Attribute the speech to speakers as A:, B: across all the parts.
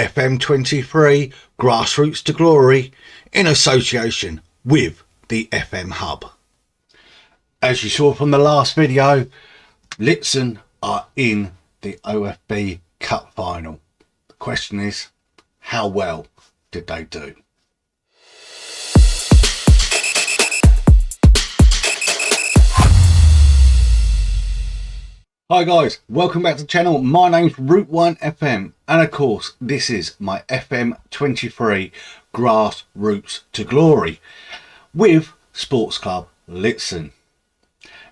A: FM23 Grassroots to Glory in association with the FM Hub. As you saw from the last video, Liezen are in the OFB Cup final. The question is, how well did they do? Hi guys, welcome back to the channel. My name's Route 1 FM and of course this is my FM23 Grassroots to Glory with Sports Club Liezen.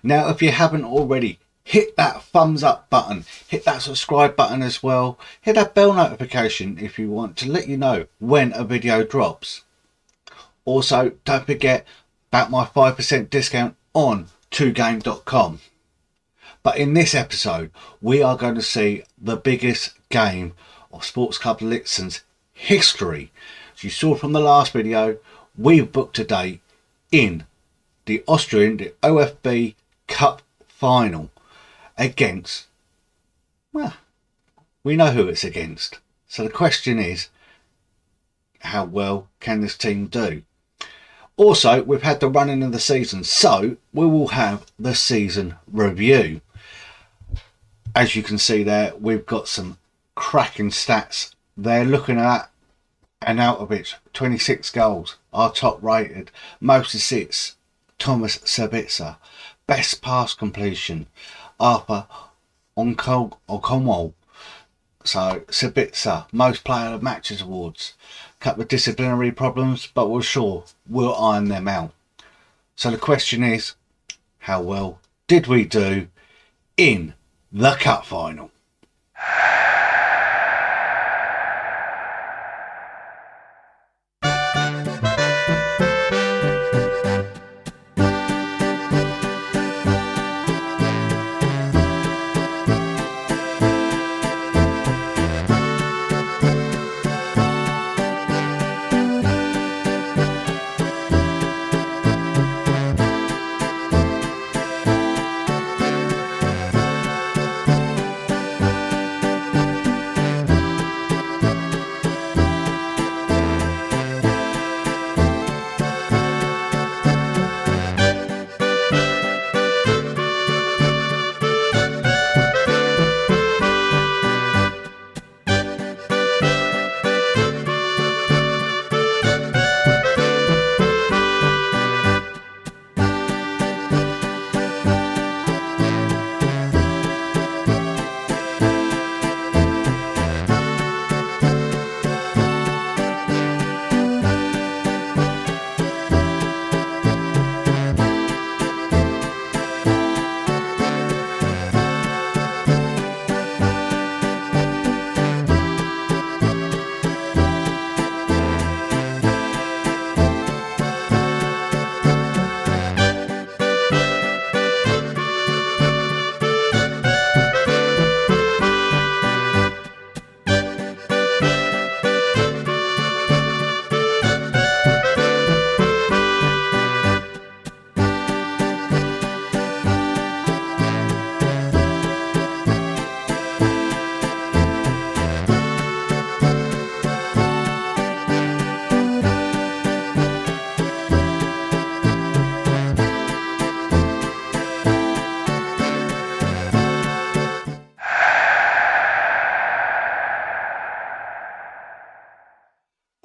A: Now if you haven't already, hit that thumbs up button, hit that subscribe button as well, hit that bell notification if you want to let you know when a video drops. Also don't forget about my 5% discount on 2game.com. But in this episode, we are going to see the biggest game of Sports Club Liezen's history. As you saw from the last video, we've booked today in the Austrian, the OFB Cup final against, well, we know who it's against. So the question is, how well can this team do? Also, we've had the running of the season, so we will have the season review. As you can see there, we've got some cracking stats. They're looking at, and out of it, 26 goals, our top rated, most assists, Thomas Sabitzer, best pass completion, Arthur Okomol. So Sabitzer, most player of matches awards, couple of disciplinary problems, but we're sure we'll iron them out. So the question is, how well did we do in the cup final?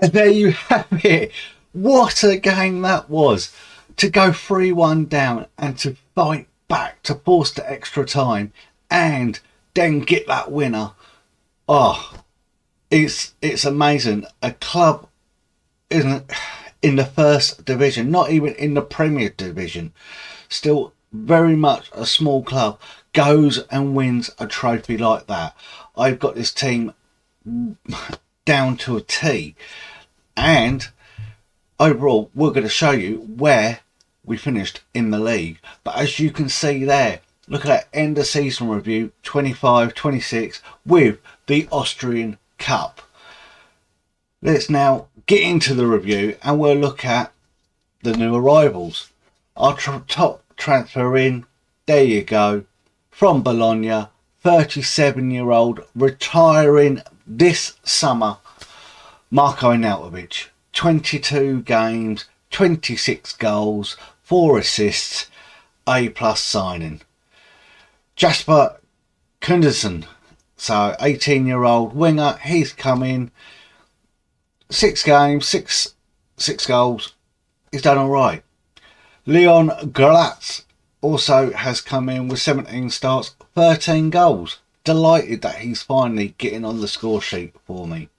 A: And there you have it. What a game that was. To go 3-1 down and to fight back, to force to extra time and then get that winner. Oh, it's amazing. A club isn't in the first division, not even in the Premier Division, still very much a small club, goes and wins a trophy like that. I've got this team down to a T, and overall we're going to show you where we finished in the league. But as you can see there, look at that end of season review 25-26 with the Austrian Cup. Let's now get into the review and we'll look at the new arrivals. Our top transfer in, there you go, from Bologna, 37-year-old, retiring this summer Marko Arnautovic, 22 games, 26 goals, 4 assists, A+ signing. Jasper Kundersen, so 18-year-old winger, he's come in, 6 games, six goals, he's done alright. Leon Glatz also has come in with 17 starts, 13 goals. Delighted that he's finally getting on the score sheet for me.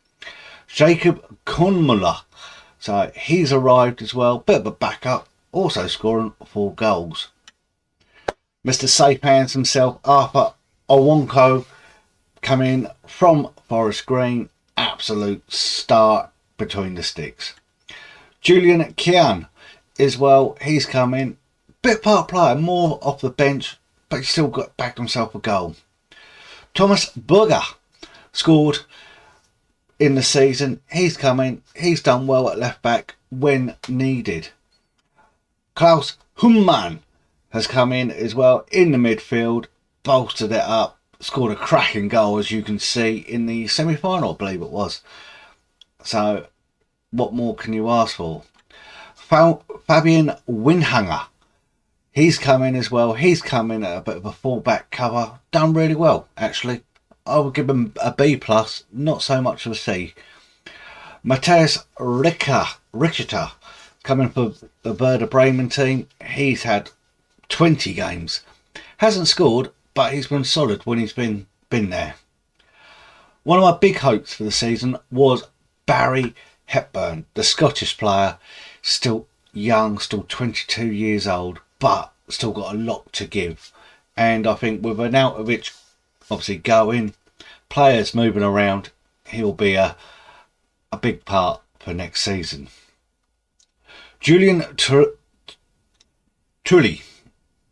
A: Jacob Kornmuller, so he's arrived as well, bit of a backup, also scoring 4 goals. Mr. Safe Hands himself, Arthur Owonko, come in from Forest Green, absolute star between the sticks. Julian Kian as well, he's come in, bit part player, more off the bench, but he still got backed himself a goal. Thomas Burger scored in the season, he's come in, he's done well at left back when needed. Klaus Hummann has come in as well in the midfield, bolstered it up, scored a cracking goal as you can see in the semi-final, I believe it was. So what more can you ask for? Fabian Windhanger, he's come in as well, he's come in at a bit of a full-back cover, done really well actually. I would give him a B+, not so much of a C. Matthias Richter coming for the Werder Bremen team, he's had 20 games. Hasn't scored, but he's been solid when he's been there. One of my big hopes for the season was Barry Hepburn, the Scottish player, still young, still 22 years old, but still got a lot to give. And I think with Arnautovic obviously going, players moving around, he'll be a big part for next season. Julian Tully,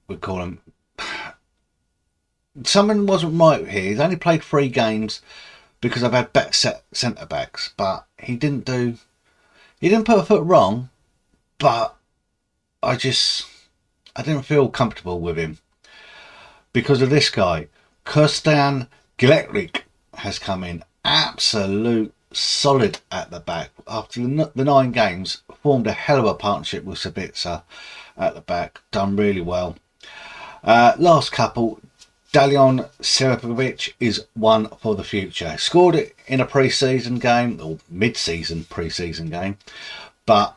A: we call him. Something wasn't right here. He's only played 3 games because I've had better centre backs, but he didn't put a foot wrong, but I didn't feel comfortable with him because of this guy. Kirstian Gletrick has come in, absolute solid at the back. After the 9 games, formed a hell of a partnership with Sabitzer at the back, done really well. Last couple, Dalion Serapovic is one for the future. Scored it in a pre-season game, or mid-season pre-season game, but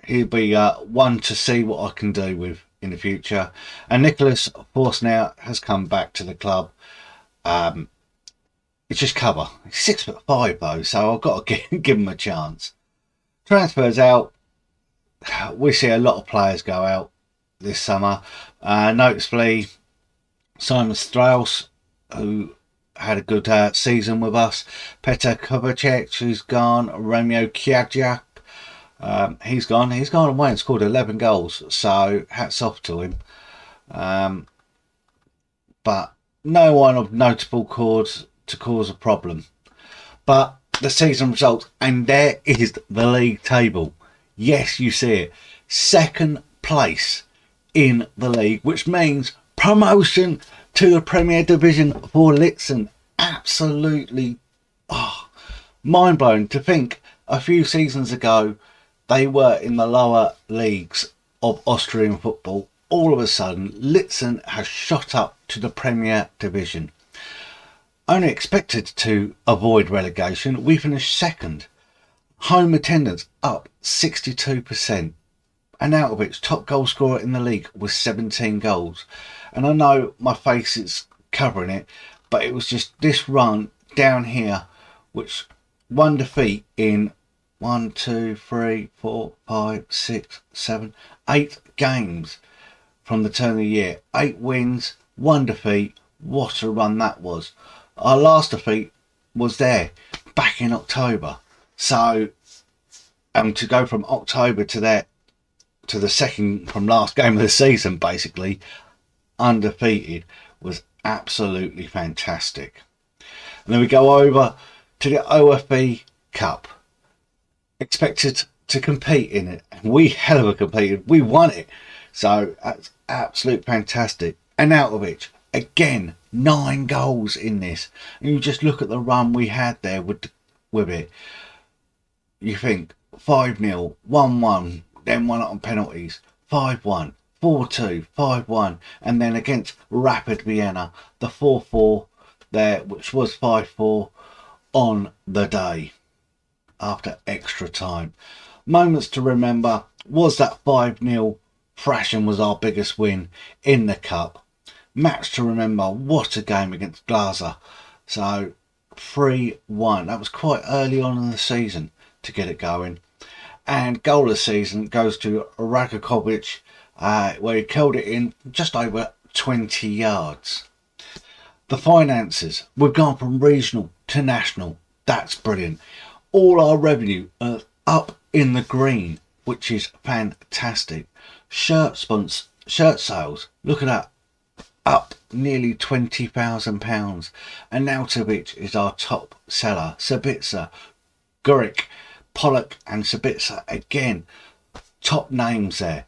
A: he'll be one to see what I can do with in the future. And Nicholas Forstner has come back to the club. It's just cover. He's 6'5" though, so I've got to give him a chance. Transfers out. We see a lot of players go out this summer. Noticeably, Simon Strauss, who had a good season with us. Petr Kovacic, who's gone. Romeo Kjadjak, he's gone. He's gone away and scored 11 goals. So hats off to him. But no one of notable cause to cause a problem. But the season results, and there is the league table. Yes, you see it. 2nd place in the league, which means promotion to the Premier Division for Liezen. Absolutely mind-blowing to think a few seasons ago they were in the lower leagues of Austrian football. All of a sudden, Liezen has shot up to the Premier Division. Only expected to avoid relegation, we finished 2nd. Home attendance up 62%. Arnautovic, top goal scorer in the league with 17 goals. And I know my face is covering it, but it was just this run down here, which 1 defeat in 1, 2, 3, 4, 5, 6, 7, 8 games from the turn of the year. 8 wins, 1 defeat. What a run that was. Our last defeat was there back in October. So to go from October to that, to the second from last game of the season, basically undefeated, was absolutely fantastic. And then we go over to the OFB Cup. Expected to compete in it. We hell of a competed. We won it. So that's absolute fantastic. Arnautovic, again, 9 goals in this. And you just look at the run we had there with it. you think 5-0, 1-1, then one on penalties, 5-1, 4-2, 5-1, and then against Rapid Vienna, the 4-4 there, which was 5-4 on the day after extra time. Moments to remember was that 5-0 thrashing was our biggest win in the cup. Match to remember, what a game against Glasgow. So 3-1, that was quite early on in the season to get it going. And goal of the season goes to Rakovic, where he curled it in just over 20 yards. The finances, we've gone from regional to national. That's brilliant. All our revenue up in the green, which is fantastic. Shirt sales, look at that, up nearly £20,000. And Nautovic is our top seller. Sabitzer, Guric, Pollock and Sabitzer, again, top names there.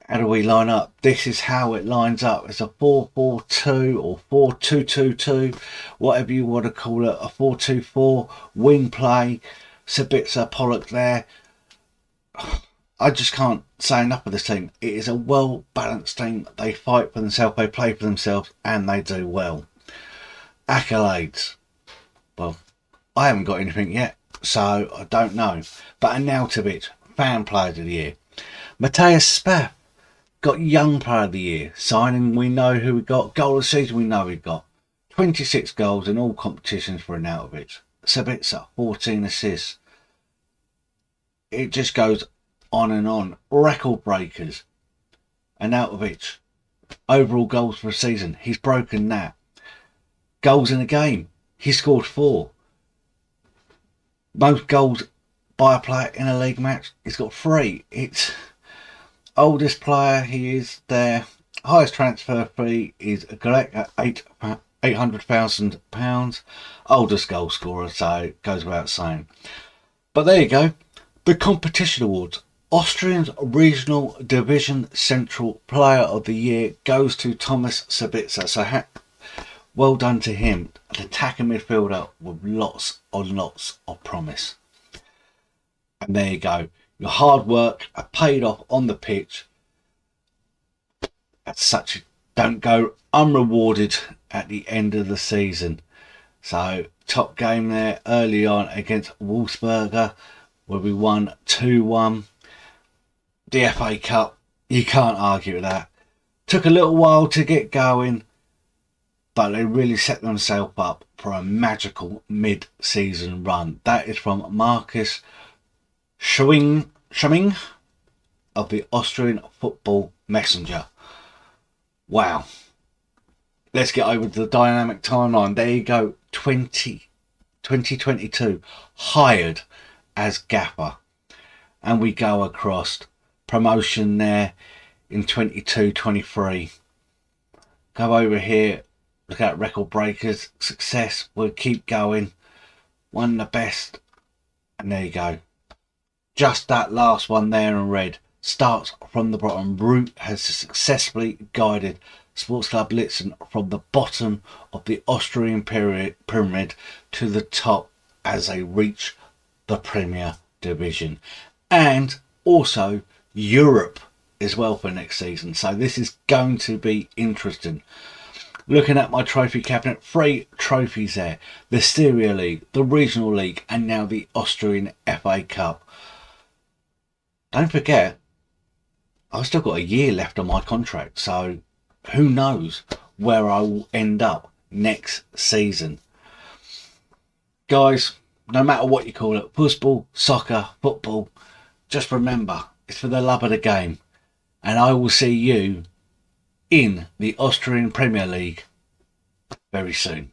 A: How do we line up? This is how it lines up. It's a 4-4-2 or 4-2-2-2, whatever you want to call it. A 4-2-4 wing play. Sabitzer, Pollock there. I just can't say enough of this team. It is a well balanced team. They fight for themselves, they play for themselves, and they do well. Accolades. Well, I haven't got anything yet, so I don't know. But Arnautovic, fan player of the year. Matthias Spaff got young player of the year. Signing, we know who we got. Goal of the season, we know we got. 26 goals in all competitions for Arnautovic. Sabitzer, 14 assists. It just goes on and on. Record breakers. Arnautovic, overall goals for a season, he's broken that. Goals in a game, he scored 4. Most goals by a player in a league match, he's got 3. It's oldest player, he is there. Highest transfer fee is Galek at £800,000. Oldest goal scorer, so it goes without saying. But there you go. The competition awards. Austrian's Regional Division Central Player of the Year goes to Thomas Sabitzer. So well done to him. An attacking midfielder with lots and lots of promise. And there you go. Your hard work paid off on the pitch. Don't go unrewarded at the end of the season. So top game there early on against Wolfsberger, where we won 2-1. The FA Cup, you can't argue with that. Took a little while to get going, but they really set themselves up for a magical mid-season run. That is from Marcus Schwing of the Austrian Football Messenger. Wow. Let's get over to the dynamic timeline. There you go. 2022, hired as gaffer. And we go across promotion there in 22-23. Go over here, look at record breakers, success, we'll keep going. One of the best, and there you go. Just that last one there in red starts from the bottom. Root has successfully guided Sports Club Liezen from the bottom of the Austrian pyramid to the top as they reach the Premier Division. And also Europe as well for next season. So this is going to be interesting. Looking at my trophy cabinet, 3 trophies there. The Styria League, the Regional League, and now the Austrian FA Cup. Don't forget, I've still got a year left on my contract, so who knows where I will end up next season. Guys, no matter what you call it, football, soccer, football, just remember, it's for the love of the game. And I will see you in the Austrian Premier League very soon.